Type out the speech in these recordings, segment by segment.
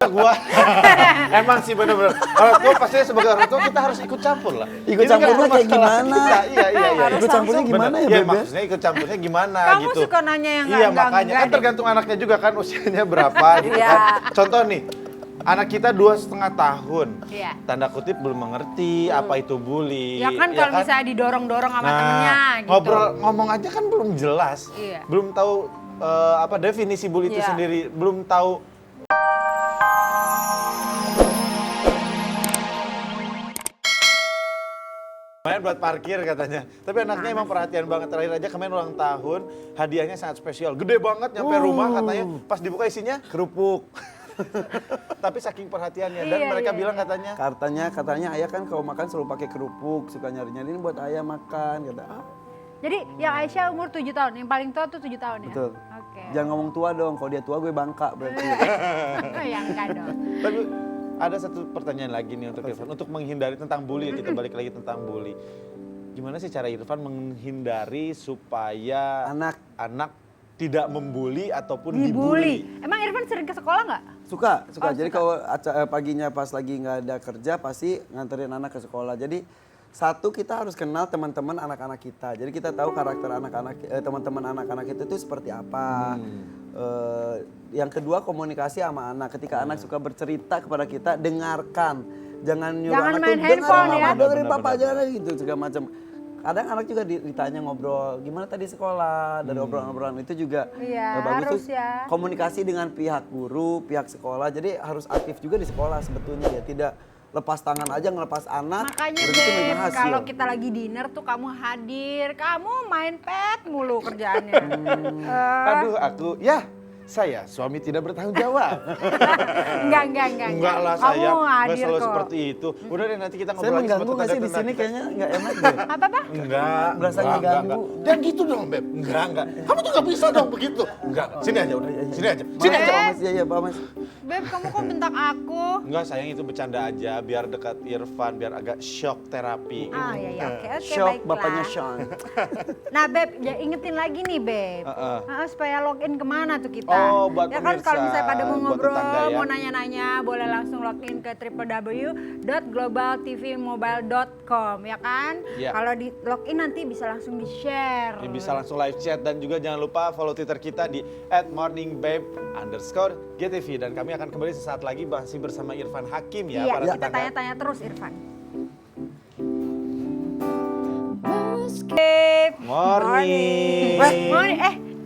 gua. Emang sih bener-bener. Orang tua pasti sebagai orang tua kita harus ikut campur lah. Ikut Ini kan campurnya kayak masalah gimana? kita. Iya. Ikut campurnya gimana ya, Iya, Beb? maksudnya ikut campurnya gimana Kamu gitu. suka nanya yang Iya, enggak makanya kan tergantung anaknya juga kan usianya berapa gitu Iya. kan. Contoh nih, anak kita 2,5 tahun. Iya. Tanda kutip belum mengerti apa itu bully. Ya kan kalau misalnya didorong-dorong sama temennya gitu. Ngomong aja kan belum jelas. Iya. Belum tahu apa definisi bully itu Iya. sendiri, belum tahu. Main buat parkir katanya. Tapi anaknya emang perhatian banget. Terakhir aja kemarin ulang tahun, hadiahnya sangat spesial. Gede banget nyampe rumah katanya. Pas dibuka isinya kerupuk. Tapi saking perhatiannya dan Iya, mereka iya, bilang iya. Katanya ayah kan kalau makan selalu pakai kerupuk, suka nyari-nyariin buat ayah makan, kata. Jadi yang Aisyah umur 7 tahun, yang paling tua tuh 7 tahun ya? Betul. Oke. Jangan ngomong tua dong, kalau dia tua gue bangka berarti. Oh ya enggak dong. Tapi ada satu pertanyaan lagi nih untuk Irfan. Untuk menghindari tentang bully, kita balik lagi tentang bully. Gimana sih cara Irfan menghindari supaya anak tidak membuli ataupun dibully? Emang Irfan sering ke sekolah nggak? Suka. Oh, Jadi suka. kalau paginya pas lagi nggak ada kerja pasti nganterin anak ke sekolah. Jadi satu, kita harus kenal teman-teman anak-anak kita. Jadi kita tahu karakter teman-teman anak-anak itu tuh seperti apa. Yang kedua, komunikasi sama anak. Ketika anak suka bercerita kepada kita, dengarkan. Jangan nyuruh Jangan anak main tuh handphone ya. dengerin papa Benar. jangan gitu segala macam. Kadang anak juga ditanya ngobrol, gimana tadi sekolah, dari obrolan-obrolan itu juga Iya, bagus harus tuh ya. komunikasi dengan pihak guru, pihak sekolah. Jadi harus aktif juga di sekolah sebetulnya ya, tidak lepas tangan aja ngelepas anak. Makanya udah gitu nggak Beb, hasil. kalau kita lagi dinner tuh kamu hadir, kamu main pet mulu kerjaannya. Aduh, saya suami tidak bertanggung jawab. Enggak. Enggak lah Kamu saya, nggak hadir selalu kok. seperti itu. Udah deh nanti kita Saya ngobrol lagi sama mengganggu nggak sih di tetangga-tetangga sini? kita. Kayaknya nggak enak deh. Apa? Enggak. Berasa enggak, ngeganggu. Jangan gitu dong, Beb. Enggak. Kamu tuh gak bisa dong begitu. Enggak, sini aja udah. Sini aja. Sini aja. Pak Mas, iya Pak Mas. Beb, kamu kok bentak aku? Enggak, sayang itu bercanda aja biar dekat Irfan, biar agak shock terapi. Ah iya, oke Shock baiklah. bapaknya Sean. Nah Beb, ya ingetin lagi nih Beb. Supaya login kemana tuh kita. Oh, buat ya kan pemirsa, kalau misalnya pada mau buat ngobrol, tetangga ya. mau nanya-nanya, boleh langsung login ke www.globaltvmobile.com ya kan. Ya. Kalau di login nanti bisa langsung di-share. Ya, bisa langsung live chat dan juga jangan lupa follow Twitter kita di @morningbabe_GTV dan kami akan kembali sesaat lagi masih bersama Irfan Hakim ya, Iya, para kita tetangga. tanya-tanya terus Irfan. Beb. Morning. Morning.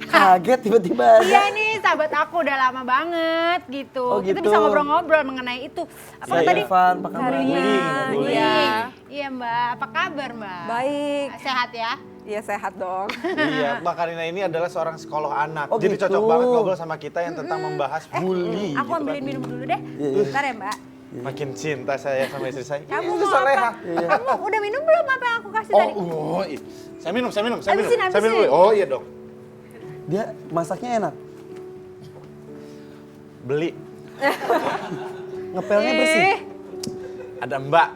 Kaget tiba-tiba ada. Iya nih sahabat aku udah lama banget gitu. Oh, Kita gitu. bisa ngobrol-ngobrol mengenai itu. Apa Saya tadi? Irfan, apa kabar? Karina. Bullying. Iya. Iya Mbak, apa kabar Mbak? Baik, Sehat ya? iya sehat dong. Iya, Mbak Karina ini adalah seorang psikolog anak. Oh, Jadi gitu. cocok banget ngobrol sama kita yang tentang membahas bully. Aku gitu ambilin kan. minum dulu deh. Iya, iya. Bentar ya Mbak. Makin cinta saya sama istri saya. Kamu Itu mau soleha. apa? Kamu udah minum belum apa yang aku kasih tadi? Saya minum. Habisin. Saya minum dulu. Oh iya dong. Dia masaknya enak, Beli. ngepelnya bersih. Ada Mbak.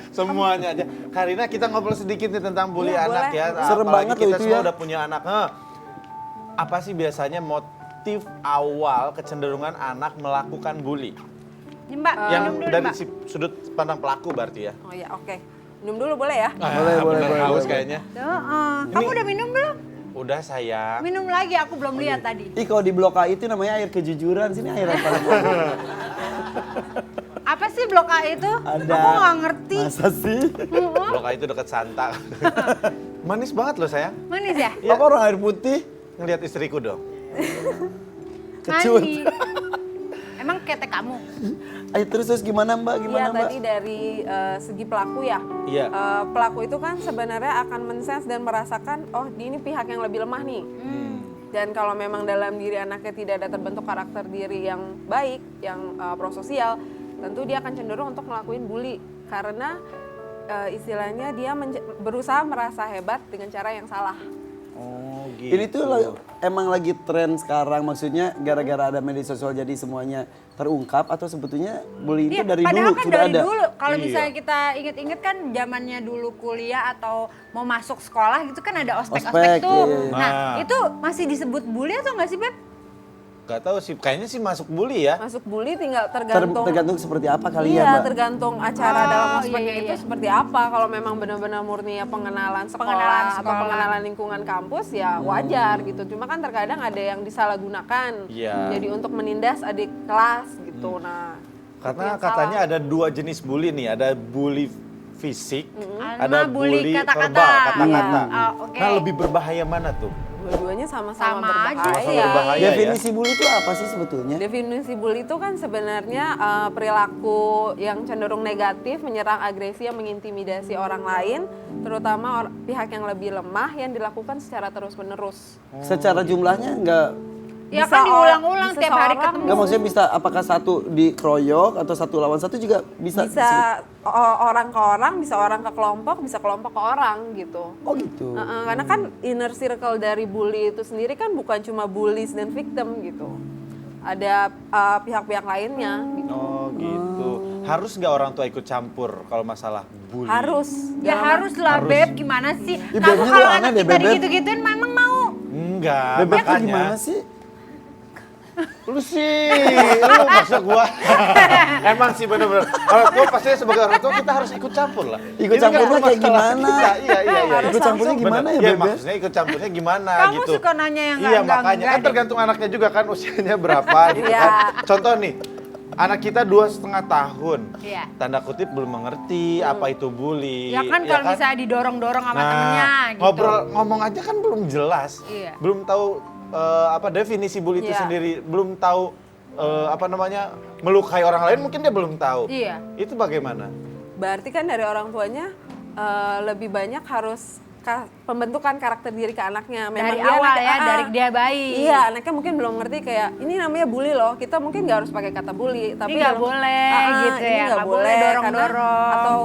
Semuanya aja. Karina kita ngobrol sedikit nih tentang bully Iya, anak boleh. ya. Serem Apalagi banget kita loh itu semua ya. udah punya anak. Apa sih biasanya motif awal kecenderungan anak melakukan bully? Nih Mbak, Yang minum dulu dari Mbak. sudut pandang pelaku berarti ya. Oh ya, oke. Minum dulu boleh ya? Boleh, bener, haus boleh. kayaknya. Kamu udah minum belum? Udah sayang. Minum lagi, aku belum lihat tadi. Ih, kalau di Blok A itu namanya air kejujuran, sini air apa? Apa sih blok A itu? Ada. Aku nggak ngerti. Masa sih? Blok A itu dekat Santa. Manis banget loh sayang. Manis ya? Iya. Apa orang air putih? Ngeliat istriku dong. Kecut. Mandi. Emang ketek kamu? Ayo terus gimana Mbak? Iya, Gimana Mbak? tadi dari segi pelaku ya. Iya. Pelaku itu kan sebenarnya akan men-sense dan merasakan, oh ini pihak yang lebih lemah nih. Dan kalau memang dalam diri anaknya tidak ada terbentuk karakter diri yang baik, yang prososial, tentu dia akan cenderung untuk ngelakuin bully. Karena istilahnya dia berusaha merasa hebat dengan cara yang salah. Oh gitu. Ini tuh emang lagi tren sekarang, maksudnya gara-gara ada media sosial jadi semuanya terungkap atau sebetulnya bully itu Iya, dari padahal dulu kan sudah dari ada? dulu. Kalau Iya. misalnya kita inget-inget kan zamannya dulu kuliah atau mau masuk sekolah gitu kan ada ospek-ospek Ospek, tuh. iya. Nah, Ah. itu masih disebut bully atau nggak sih Beb? Gak tahu sih, kayaknya sih masuk bully ya. Masuk bully tinggal tergantung. Tergantung seperti apa kali Iya, ya, Mbak. tergantung acara dalam ospeknya iya, itu iya. seperti apa. Kalau memang benar-benar murni ya pengenalan sekolah, Pengenalan atau sekolah. pengenalan lingkungan kampus ya wajar gitu. Cuma kan terkadang ada yang disalahgunakan. Iya. Jadi untuk menindas adik kelas gitu. Nah, itu Karena yang katanya salah. ada 2 jenis bully nih, ada bully fisik, Sama ada bully bully kata-kata. verbal, kata-kata. Iya. Oh, oke. Nah, lebih berbahaya mana tuh? Dua-duanya Sama sama-sama aja. berbahaya. Sama-sama berbahaya. ya? Definisi bully itu apa sih sebetulnya? Definisi bully itu kan sebenarnya perilaku yang cenderung negatif, menyerang, agresi, yang mengintimidasi orang lain, terutama pihak yang lebih lemah yang dilakukan secara terus-menerus. Secara jumlahnya enggak Ya Bisa kan diulang-ulang bisa tiap hari seorang- ketemu. enggak maksudnya bisa apakah satu dikeroyok atau satu lawan satu juga bisa Bisa orang ke orang, bisa orang ke kelompok, bisa kelompok ke orang gitu. Oh gitu. Karena kan inner circle dari bully itu sendiri kan bukan cuma bullies dan victim gitu. Ada pihak-pihak lainnya gitu. Oh gitu. Harus nggak orang tua ikut campur kalau masalah bully? Harus. Ya harus lah Beb, gimana sih? Ih, Kamu Bebnya kalau lu aneh anak deh, kita Beb. digitu-gituin memang mau? Enggak, Bebek tuh makanya. gimana sih? Lu sih, lu maksud gua. Emang sih bener-bener. Orang tua pasti sebagai orang tua kita harus ikut campur lah. Ikut Ini kan campurnya kayak masalah gimana? kita. Iya. Ikut campurnya gimana ya, Iya, Beb? maksudnya ikut campurnya gimana Kamu gitu. suka nanya yang Iya, enggak-enggak makanya kan deh. tergantung anaknya juga kan usianya berapa gitu Iya. kan. Contoh nih, anak kita 2,5 tahun. Iya. Tanda kutip belum mengerti apa itu bully. Ya kan kalau misalnya didorong-dorong sama temennya gitu. ngomong aja kan belum jelas. Iya. Belum tahu definisi bully itu Iya. sendiri, belum tahu melukai orang lain mungkin dia belum tahu. Iya. Itu bagaimana? Berarti kan dari orang tuanya lebih banyak harus pembentukan karakter diri ke anaknya. Dari dia awal anaknya- ya, dari dia bayi. Iya, anaknya mungkin belum ngerti kayak ini namanya bully loh. Kita mungkin nggak harus pakai kata bully, tapi Ini nggak boleh gitu ini ya, nggak nggak boleh dorong-dorong. Atau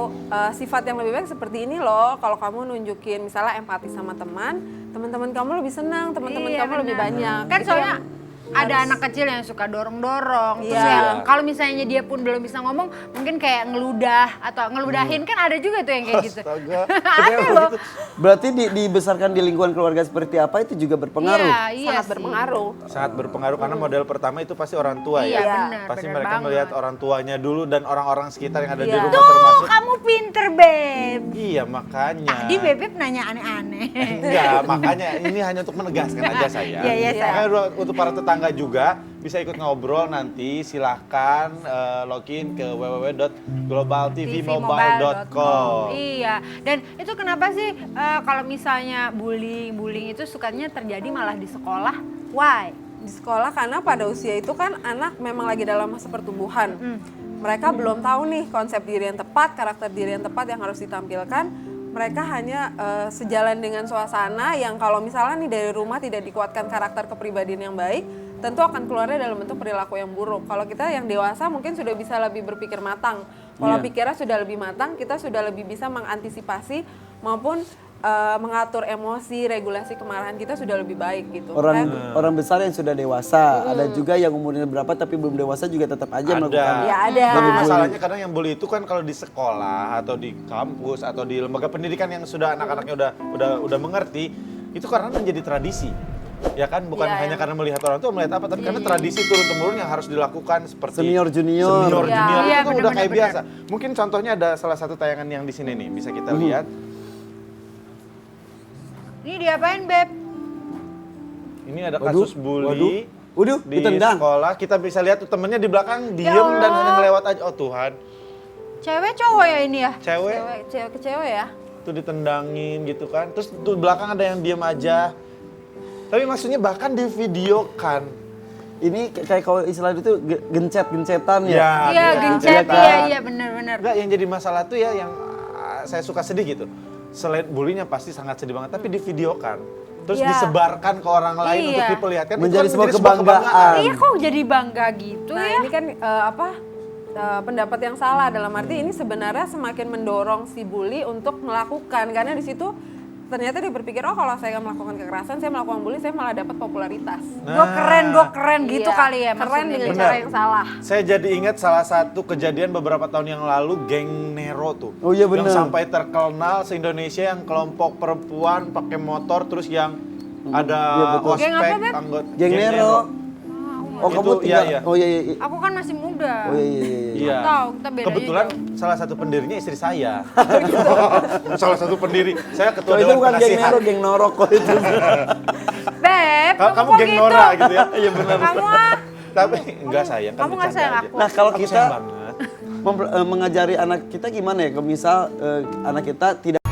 sifat yang lebih baik seperti ini loh. Kalau kamu nunjukin misalnya empati sama teman-teman kamu lebih senang, teman-teman Iya, kamu lebih benar. banyak. Kan Itu soalnya yang ada harus- anak kecil yang suka dorong-dorong. Terus Iya. yang kalau misalnya dia pun belum bisa ngomong, mungkin kayak ngeludah atau ngeludahin kan ada juga tuh yang kayak gitu. Astaga. Ada loh. Berarti dibesarkan di lingkungan keluarga seperti apa itu juga berpengaruh. Iya sangat sih. berpengaruh. Sangat berpengaruh karena model pertama itu pasti orang tua Iya, ya. benar. Pasti benar mereka banget. melihat orang tuanya dulu dan orang-orang sekitar yang ada di Iya. rumah Tuh, termasuk. kamu pinter, Beb. Iya, makanya. Tadi Bebek nanya aneh-aneh. Enggak, makanya ini hanya untuk menegaskan aja saya. Iya, iya, sayang. Makanya untuk para tetangga juga bisa ikut ngobrol nanti, silahkan login ke www.globaltvmobile.com. Iya, dan itu kenapa sih kalau misalnya bullying itu sukanya terjadi malah di sekolah? Why? Di sekolah karena pada usia itu kan anak memang lagi dalam masa pertumbuhan. Mereka belum tahu nih konsep diri yang tepat, karakter diri yang tepat yang harus ditampilkan. Mereka hanya sejalan dengan suasana yang kalau misalnya nih dari rumah tidak dikuatkan karakter kepribadian yang baik, tentu akan keluarnya dalam bentuk perilaku yang buruk. Kalau kita yang dewasa mungkin sudah bisa lebih berpikir matang. Kalau Iya. pikirnya sudah lebih matang, kita sudah lebih bisa mengantisipasi maupun mengatur emosi, regulasi kemarahan kita sudah lebih baik gitu. Orang besar yang sudah dewasa, ada juga yang umurnya berapa tapi belum dewasa juga tetap aja melakukan. Ya ada. Tapi masalahnya kadang yang bully itu kan kalau di sekolah atau di kampus atau di lembaga pendidikan yang sudah anak-anaknya udah mengerti, itu karena menjadi tradisi. Ya kan, bukan Iya, hanya yang- karena melihat orang tua melihat apa, tapi karena tradisi turun-temurun yang harus dilakukan seperti Senior junior. Senior Iya. junior Iya, itu udah kayak benar-benar. biasa. Mungkin contohnya ada salah satu tayangan yang di sini nih, bisa kita lihat. Ini diapain, Beb? Ini ada Waduh, kasus bully waduh, di ditendang. sekolah. Kita bisa lihat tuh temennya di belakang diem Allah. dan hanya ngelewat aja. Oh Tuhan, Cewek cowok ya ini ya? cewek Cewek ke cewek ya. tuh ditendangin gitu kan. Terus tuh belakang ada yang diem aja. Tapi maksudnya bahkan divideokan. Ini kayak kalau istilah itu gencet-gencetan ya. Ya, Iya, gitu. gencet, Iya. iya benar-benar. Enggak, yang jadi masalah tuh ya yang saya suka sedih gitu. Selain bullynya pasti sangat sedih banget, tapi divideokan. Terus Iya. disebarkan ke orang lain Iya. untuk diperlihatkan. Itu Menjadi kan sebuah sebuah kebanggaan. Iya kok jadi bangga gitu Nah ya? ini kan pendapat yang salah dalam arti ini sebenarnya semakin mendorong si bully untuk melakukan karena di situ ternyata dia berpikir oh kalau saya melakukan kekerasan saya melakukan bully saya malah dapat popularitas. Gue keren gitu Iya, kali ya keren maksudnya. dengan Benar. cara yang salah. Saya jadi ingat salah satu kejadian beberapa tahun yang lalu, geng Nero tuh. Oh iya, benar. Yang sampai terkenal se-Indonesia yang kelompok perempuan pakai motor terus yang ada Iya, betul. ospek, Geng apa, Beb? anggota Geng Nero. Oh kamu Itu, tiga. iya. Oh iya. Aku kan masih muda. Oh iya. Iya. Tahu, kita bedanya Kebetulan jauh. salah satu pendirinya istri saya. Salah satu pendiri. Saya ketua Oh, itu dewan bukan geng penasihat. Nero, geng Norok kok itu. Beb, Kamu kok geng gitu? Nora gitu ya. Iya Kamu ah. Tapi enggak sayang. Kamu nggak sayang aku? Nah kalau Aku kita sayang banget. mengajari anak kita gimana ya? Misal anak kita tidak